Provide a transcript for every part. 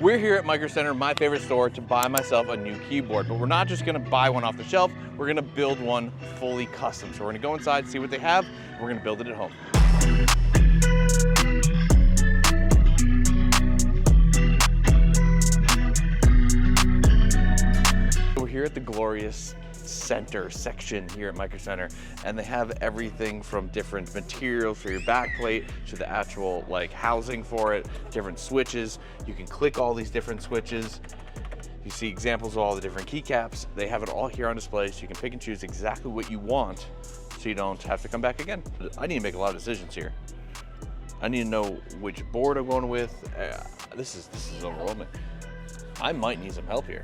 We're here at Microcenter, my favorite store, to buy myself a new keyboard, but we're not just gonna buy one off the shelf, we're gonna build one fully custom. So we're gonna go inside, see what they have, and we're gonna build it at home. We're here at the glorious center section here at Microcenter, and they have everything from different materials for your backplate to the actual housing for it, different switches. You can click all these different switches. You see examples of all the different keycaps. They have it all here on display, so you can pick and choose exactly what you want so you don't have to come back again. I need to make a lot of decisions here. I need to know which board I'm going with. This is overwhelming. I might need some help here.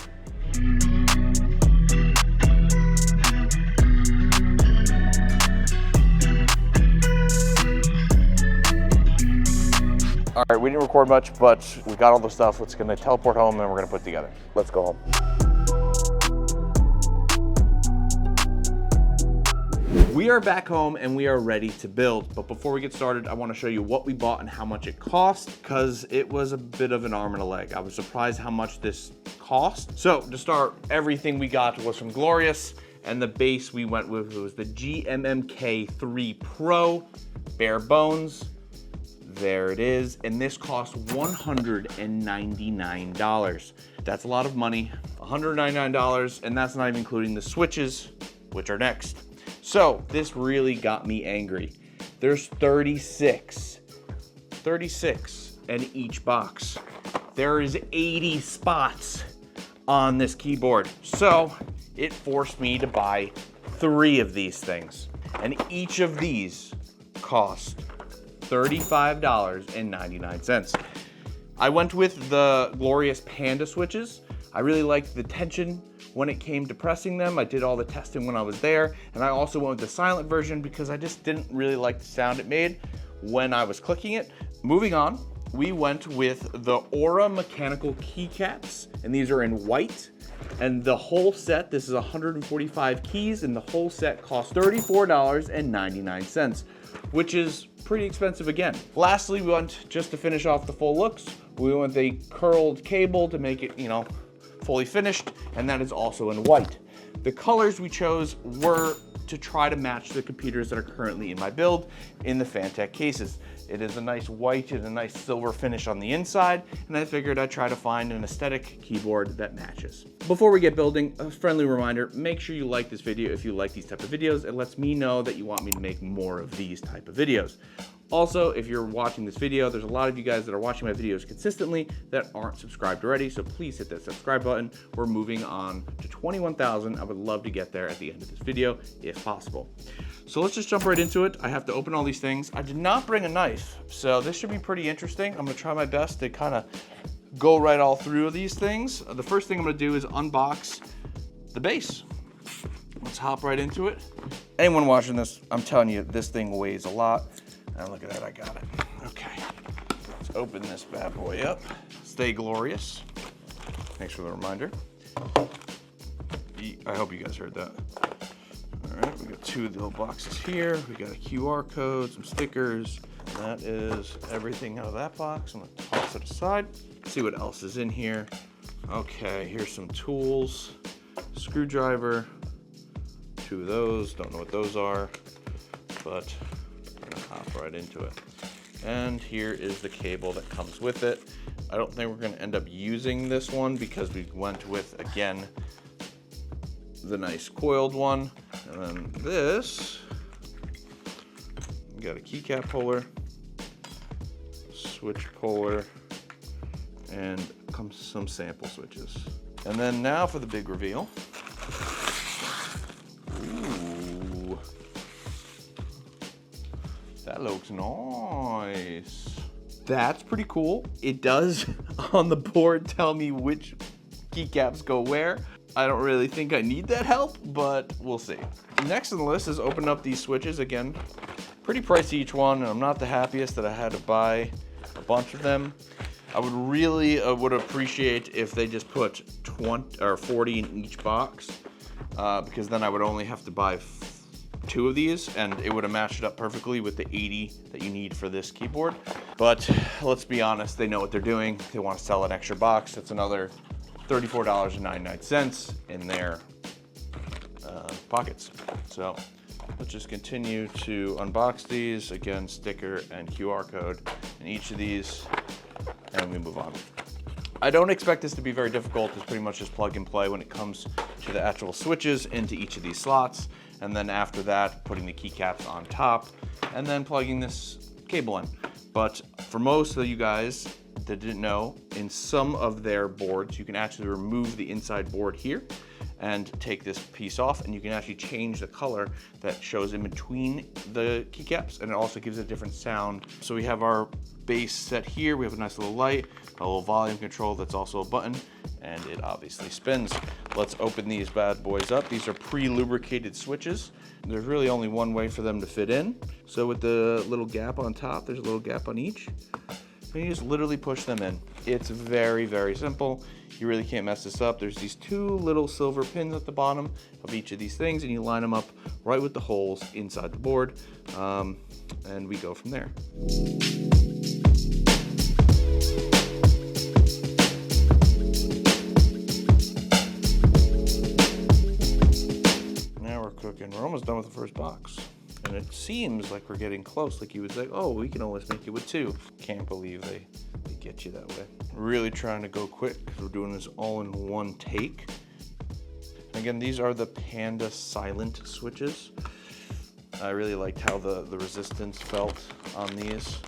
All right, we didn't record much, but we got all the stuff. It's gonna teleport home and we're gonna put it together. Let's go home. We are back home and we are ready to build. But before we get started, I wanna show you what we bought and how much it cost, because it was a bit of an arm and a leg. I was surprised how much this cost. So to start, everything we got was from Glorious, and the base we went with was the GMMK3 Pro, bare bones. There it is, and this cost $199. That's a lot of money, $199, and that's not even including the switches, which are next. So this really got me angry. There's 36 in each box. There is 80 spots on this keyboard. So it forced me to buy 3 of these things, and each of these cost $35.99. I went with the Glorious Panda switches. I really liked the tension when it came to pressing them. I did all the testing when I was there, and I also went with the silent version because I just didn't really like the sound it made when I was clicking it. Moving on, we went with the Aura mechanical keycaps, and these are in white. And the whole set, this is 145 keys, and the whole set cost $34.99, which is pretty expensive again. Lastly, we went, just to finish off the full looks, we went with a curled cable to make it, fully finished, and that is also in white. The colors we chose were to try to match the computers that are currently in my build in the Fantech cases. It is a nice white and a nice silver finish on the inside, and I figured I'd try to find an aesthetic keyboard that matches. Before we get building, a friendly reminder, make sure you like this video if you like these type of videos. It lets me know that you want me to make more of these type of videos. Also, if you're watching this video, there's a lot of you guys that are watching my videos consistently that aren't subscribed already, so please hit that subscribe button. We're moving on to 21,000. I would love to get there at the end of this video, if possible. So let's just jump right into it. I have to open all these things. I did not bring a knife, so this should be pretty interesting. I'm gonna try my best to kind of go right all through these things. The first thing I'm gonna do is unbox the base. Let's hop right into it. Anyone watching this, I'm telling you, this thing weighs a lot. And look at that, I got it. Okay, let's open this bad boy up. Stay glorious. Thanks for the reminder. I hope you guys heard that. All right, we got 2 little boxes here. We got a QR code, some stickers. That is everything out of that box. I'm gonna toss it aside. See what else is in here. Okay, here's some tools. Screwdriver, 2 of those. Don't know what those are, but hop right into it. And here is the cable that comes with it. I don't think we're going to end up using this one because we went with, again, the nice coiled one. And then this, we got a keycap puller, switch puller, and some sample switches. And then now for the big reveal. That looks nice. That's pretty cool. It does on the board tell me which keycaps go where. I don't really think I need that help, but we'll see. Next on the list is open up these switches. Again, pretty pricey each one, and I'm not the happiest that I had to buy a bunch of them. I would really would appreciate if they just put 20 or 40 in each box, because then I would only have to buy 2 of these and it would have matched it up perfectly with the 80 that you need for this keyboard. But let's be honest, they know what they're doing. They want to sell an extra box. That's another $34.99 in their pockets. So let's just continue to unbox these. Again, sticker and QR code in each of these, and we move on. I don't expect this to be very difficult. It's pretty much just plug and play when it comes to the actual switches into each of these slots. And then after that, putting the keycaps on top and then plugging this cable in. But for most of you guys that didn't know, in some of their boards, you can actually remove the inside board here and take this piece off, and you can actually change the color that shows in between the keycaps, and it also gives a different sound. So we have our bass set here. We have a nice little light, a little volume control that's also a button, and it obviously spins. Let's open these bad boys up. These are pre-lubricated switches. There's really only one way for them to fit in. So with the little gap on top, there's a little gap on each. And you just literally push them in. It's very, very simple. You really can't mess this up. There's these 2 little silver pins at the bottom of each of these things, and you line them up right with the holes inside the board, and we go from there. Now we're cooking. We're almost done with the first box. And it seems like we're getting close. Like you would say, oh, we can always make it with 2. Can't believe they get you that way. Really trying to go quick because we're doing this all in one take. Again, these are the Panda silent switches. I really liked how the resistance felt on these.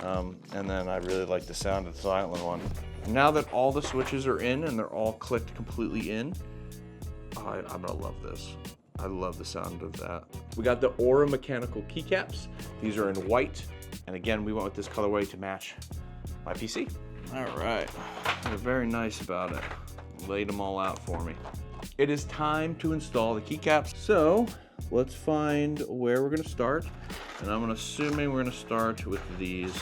And then I really like the sound of the silent one. Now that all the switches are in and they're all clicked completely in, I'm gonna love this. I love the sound of that. We got the Aura mechanical keycaps. These are in white. And again, we went with this colorway to match my PC. All right, they're very nice about it. Laid them all out for me. It is time to install the keycaps. So let's find where we're gonna start. And I'm assuming we're gonna start with these.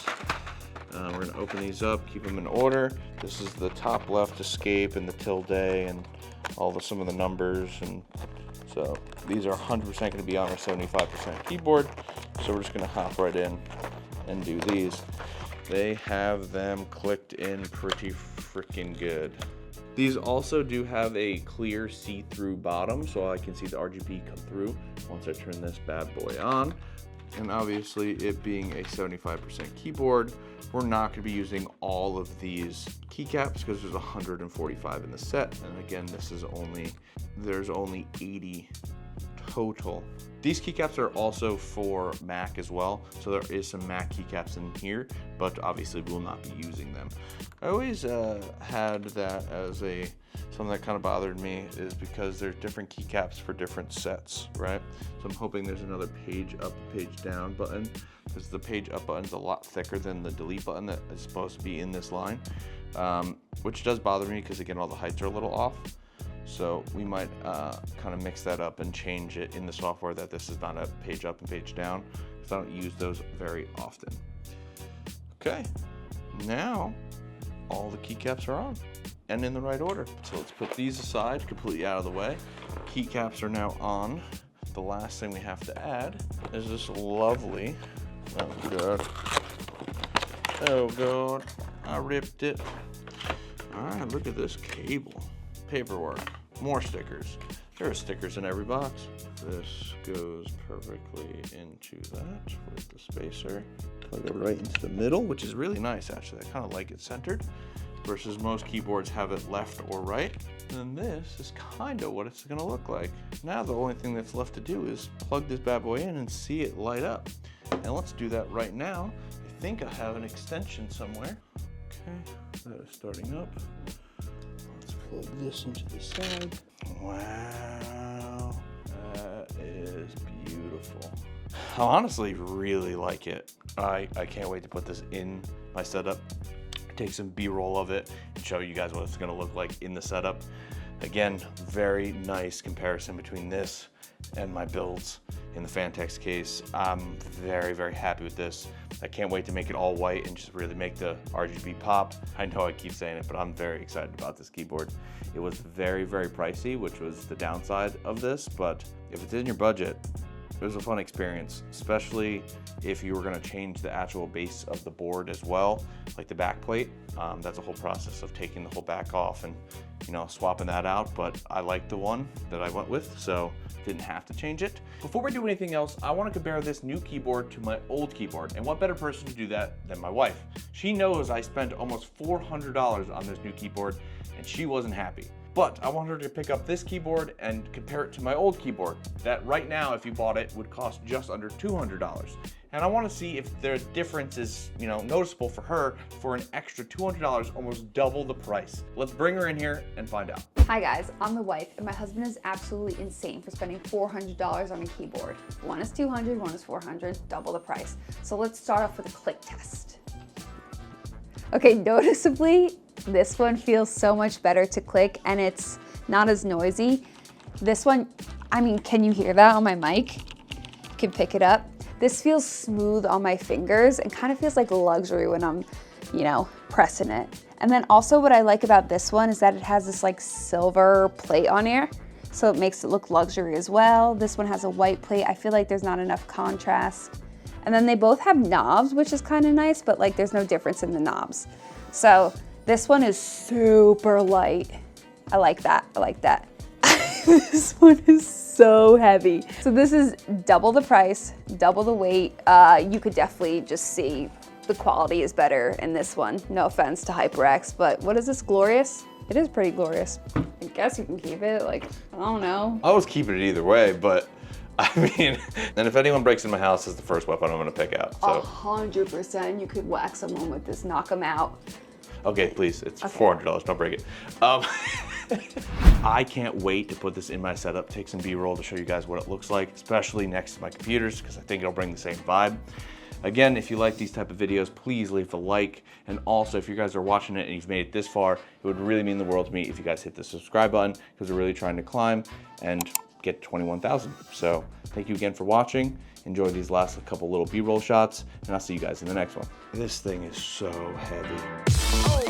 We're gonna open these up, keep them in order. This is the top left escape and the tilde and some of the numbers. And so these are 100% going to be on our 75% keyboard. So we're just going to hop right in and do these. They have them clicked in pretty freaking good. These also do have a clear see-through bottom, so I can see the RGB come through once I turn this bad boy on. And obviously, it being a 75% keyboard, we're not going to be using all of these keycaps because there's 145 in the set. And again, there's only 80 total. These keycaps are also for Mac as well, so there is some Mac keycaps in here, but obviously we will not be using them. I always had that as something that kind of bothered me, is because there's different keycaps for different sets, right? So I'm hoping there's another page up, page down button, because the page up button's a lot thicker than the delete button that is supposed to be in this line, which does bother me because again, all the heights are a little off. So we might kind of mix that up and change it in the software that this is not a page up and page down, because I don't use those very often. Okay, now all the keycaps are on and in the right order. So let's put these aside, completely out of the way. Keycaps are now on. The last thing we have to add is this lovely, oh god, I ripped it. All right, look at this cable. Paperwork, more stickers. There are stickers in every box. This goes perfectly into that with the spacer. Plug it right into the middle, which is really nice actually. I kind of like it centered versus most keyboards have it left or right. And this is kind of what it's gonna look like. Now the only thing that's left to do is plug this bad boy in and see it light up. And let's do that right now. I think I have an extension somewhere. Okay, that is starting up. Plug this into the side. Wow, that is beautiful. I honestly really like it. I can't wait to put this in my setup, take some B-roll of it, and show you guys what it's gonna look like in the setup. Again, very nice comparison between this and my builds in the Fantex case. I'm very, very happy with this. I can't wait to make it all white and just really make the RGB pop. I know I keep saying it, but I'm very excited about this keyboard. It was very, very pricey, which was the downside of this, but if it's in your budget, It was a fun experience, especially if you were gonna change the actual base of the board as well, like the back plate. That's a whole process of taking the whole back off and, you know, swapping that out, but I like the one that I went with, so didn't have to change it. Before we do anything else, I wanna compare this new keyboard to my old keyboard, and what better person to do that than my wife. She knows I spent almost $400 on this new keyboard, and she wasn't happy. But I want her to pick up this keyboard and compare it to my old keyboard that right now, if you bought it, would cost just under $200. And I want to see if the difference is, you know, noticeable for her for an extra $200, almost double the price. Let's bring her in here and find out. Hi guys, I'm the wife, and my husband is absolutely insane for spending $400 on a keyboard. One is $200, one is $400, double the price. So let's start off with a click test. Okay, noticeably, this one feels so much better to click and it's not as noisy. This one, I mean, can you hear that on my mic? You can pick it up. This feels smooth on my fingers and kind of feels like luxury when I'm, you know, pressing it. And then also what I like about this one is that it has this like silver plate on here, so it makes it look luxury as well. This one has a white plate. I feel like there's not enough contrast. And then they both have knobs, which is kind of nice, but like there's no difference in the knobs. So this one is super light. I like that, I like that. This one is so heavy. So this is double the price, double the weight. You could definitely just see the quality is better in this one. No offense to HyperX, but what is this, glorious? It is pretty glorious. I guess you can keep it, like, I don't know. I was keeping it either way, but I mean, and if anyone breaks in my house, it's the first weapon I'm gonna pick out, so. 100%, you could whack someone with this, knock them out. Okay, please, it's okay. $400, don't break it. I can't wait to put this in my setup, take some B-roll to show you guys what it looks like, especially next to my computers, because I think it'll bring the same vibe. Again, if you like these type of videos, please leave a like. And also, if you guys are watching it and you've made it this far, it would really mean the world to me if you guys hit the subscribe button, because we're really trying to climb and get 21,000. So thank you again for watching. Enjoy these last couple little B-roll shots, and I'll see you guys in the next one. This thing is so heavy. Oh.